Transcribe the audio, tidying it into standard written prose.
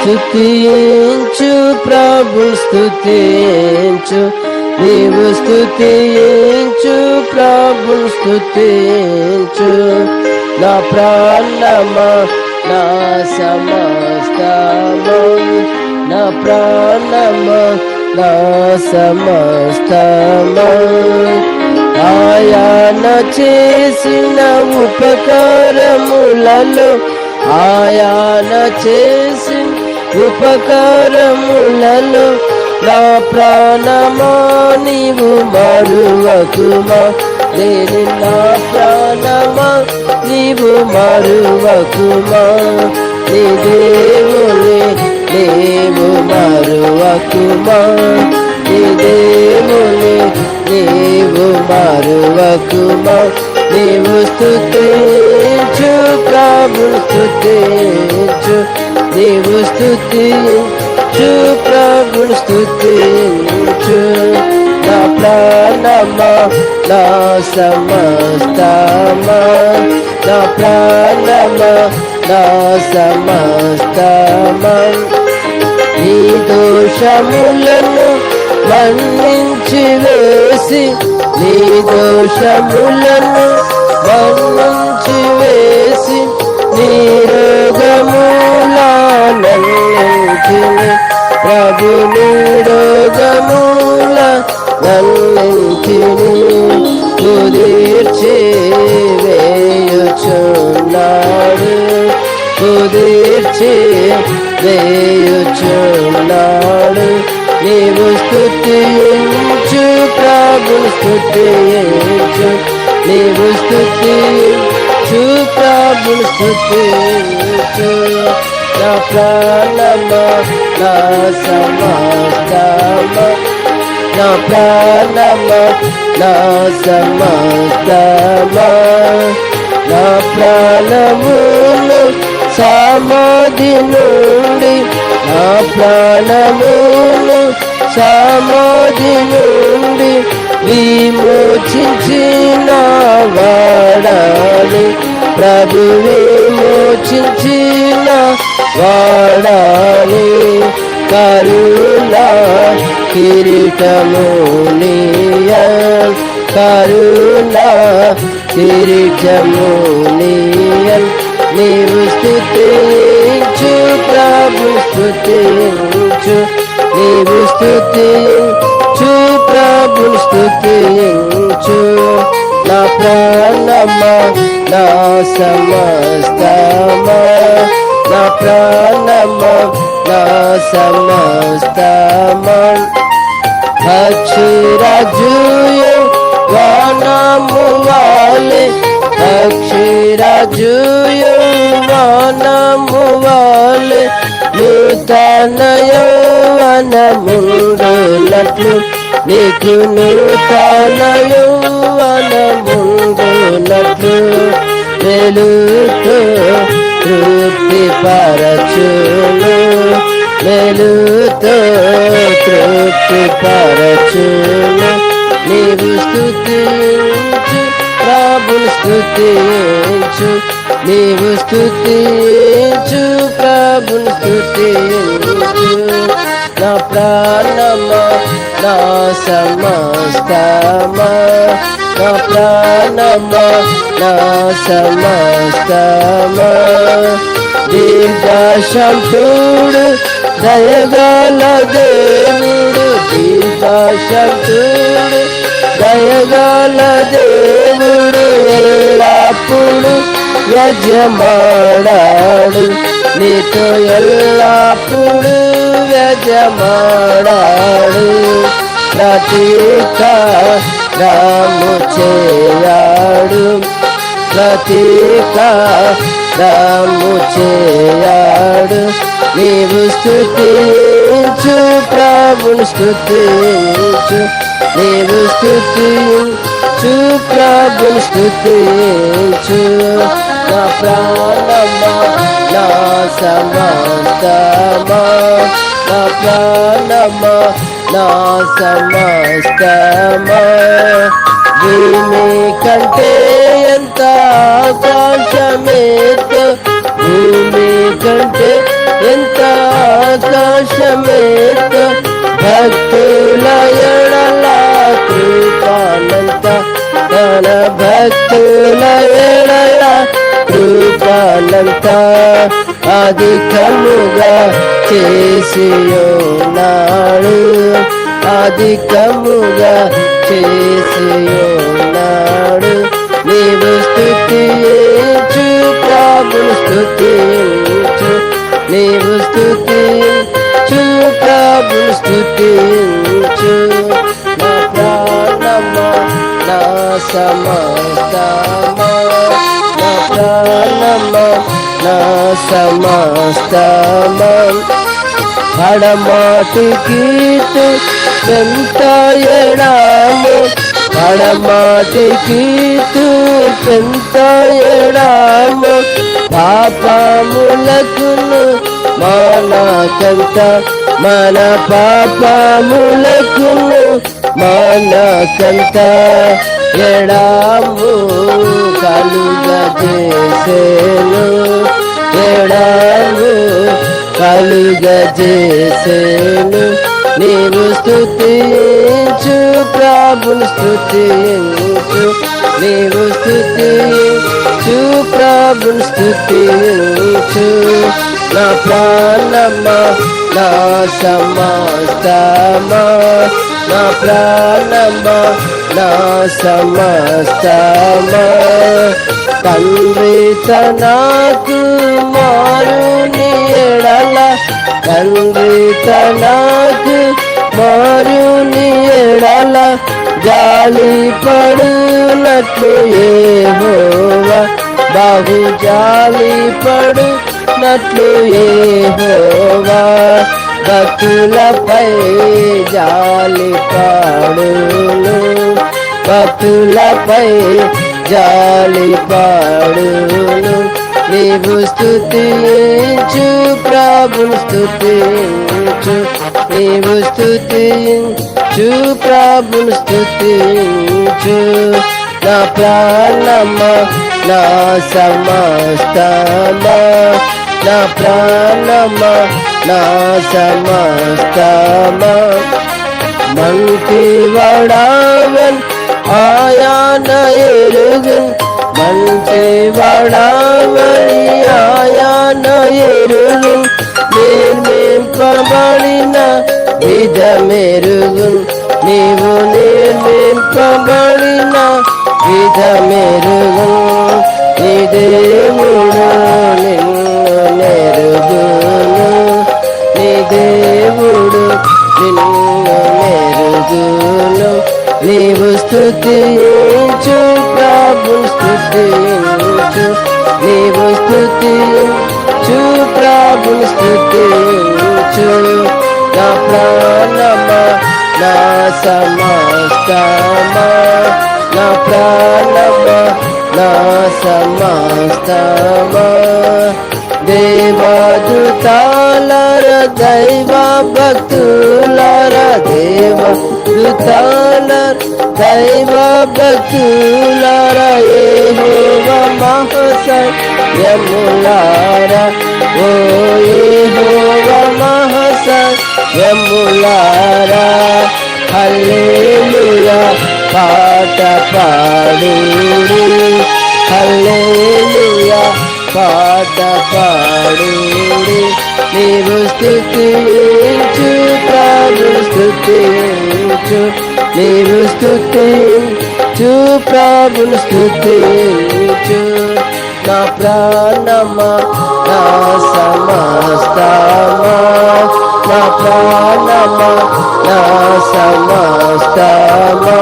స్తుతించు ప్రభు స్తుతించు, నీవు స్తుతించు ప్రభు స్తుతించు. నా ప్రాణమా నా సమస్తమా, నా ప్రాణమా నా సమస్తమా, ఆయన చేసిన ఉపకారములలో, ఆయన చేసిన ఉపకారములలో నా ప్రాణమా నీవు మరువకుమా, నేను నా ప్రాణమా నీవు మరువకుమా, నీ దేవుని నీవు మరువకుమా, నీ దేవుని నీవు మరువకుమా. నీవు స్తుతించు ప్రభు స్తుతించు, నీవు స్తుతించు ప్రభు స్తుతించు. నా ప్రాణమా నా సమస్తమా, నా ప్రాణమా నా సమస్తమా, నీ దోషములను మన్నించి వేసి, నీ దోషములను మన్నించి వేసి, నీ రోగములన్నింటిని ప్రభు, నీ రోగములన్నింటిని కుదిర్చి వేయుచున్నాడు, కుదిర్చి వేయుచున్నాడు. నీవు స్తుతించు ప్రభు స్తుతించు, నీవు స్తుతించు ప్రభు స్తుతించు. నా ప్రాణమా నా సమస్తమా, నా ప్రాణమా నా సమస్తమా, నా ప్రాణమును సమాధి నుండి, నా ప్రాణమును సమాధి నుండి విమోచించిన వాడాలి ప్రభు, విమోచించిన వాడాలి. కరుణా కిరీటము నీయల్, కరుణా కిరీటము నీయల్. నీవు స్తుతించు ప్రభు స్తుతించు, నీవు స్తుతించు ప్రభు స్తుతించు. నా ప్రాణమా నా సమస్తమా, నా ప్రాణమా నా సమస్తమా, అక్షరాజుయు వానము వాలే, అక్షరాజుయు వానము వాలే, నూతన యౌవనముండునట్లు, నీకు నూతన యౌవనముండునట్లు, వెలుగుతో తృప్తి పరచును, వెలుగుతో తృప్తి పరచును. నీవు స్తుతించు ప్రభుని స్తుతించు, నీవు స్తుతించు ప్రభుని స్తుతించు. నా ప్రాణమా నా సమస్తమా, నా ప్రాణమా నా సమస్తమా, దీర్ఘశాంతుడు దయగల దేవుడు, దీర్ఘశాంతుడు దయగల దేవుడు, ఎల్లప్పుడు యజమాడాడు, నీతో ఎల్లప్పుడు యజమాడాడు. ప్రతీకారము చేయాడు, ప్రతీకారము చేయాడు. నీవు స్తుతించు ప్రభుని స్తుతించు, నీవు స్తుతించు ప్రభుని స్తుతించు. నా ప్రాణమా నా సమస్తమా, నా ప్రాణమా నా సమస్తమా, భూమి కంటే ఎంత ఆకాశమేతో, భూమి కంటే ఎంత ధైర్యమేత భక్తుల ఎడల కృపానంత తన భక్తుల ఎడల కృపానంత అధికముగా చేసియున్నాడు అధికముగా చేసియున్నాడు నీవు స్తుతించు ప్రభుని స్తుతించు నీవు స్తుతించు ప్రభుని స్తుతించు నా ప్రాణమా నా సమస్తమా నా ప్రాణమా నా సమస్తమా పడమాటికి ఎంత ఎడాము పడమాటికి ఎంత ఎడాము పాపములకును మానకంత మన పాపములకును మానకంత ఎడాము కలుగజేసేను ఎడాము కలుగజేసేను నీవు స్తుతించు ప్రభుని స్తుతించు నీవు స్తుతించు ప్రభుని స్తుతించు నా ప్రాణమా నా సమస్తమా నా ప్రాణమా నా సమస్తమా తండ్రి తనకు మారుని ఎడల తండ్రి తనకు మారుని ఎడల జాలి పడునట్లు యెహోవా బహు జాలి పడునట్లు యెహోవా భక్తులపై జాలి పడును భక్తులపై జాలి పడును నీవు స్తుతించు ప్రభుని స్తుతించు నీవు స్తుతించు ప్రభుని స్తుతించు నా ప్రాణమా నా సమస్తమా నా ప్రాణమా నా సమస్తమా మంటి వడావన్ ఆయాన ఎరుగన్ మంచి వడావని ఆయాన ఎరుగన్ నిర్మింపబడిన విధమెరుగున్ నీవు నిర్మింపబడిన విధమెరుగున్ నీ దేవుడు నిన్ను నెరుగును నీ దేవుడు నిన్ను నెరుగును నీవు స్తుతించు ప్రభుని స్తుతించు నీవు స్తుతించు ప్రభుని స్తుతించు నా ప్రాణమా నా సమస్తమా నా ప్రాణమా నా సమస్తమా దేవదూతలార దైవ భక్తులార దేవదూతలార దైవ భక్తులార యెహోవా మహాసైన్యములార ఓ యెహోవా మహాసైన్యములార హల్లెలూయా పాట పాడుడి హల్లెలూయా పాట పాడుడి నీవు స్తుతించు ప్రభుని స్తుతించు నీవు స్తుతించు ప్రభుని స్తుతించు నా ప్రాణమా నా సమస్తమా నా ప్రాణమా నా సమస్తమా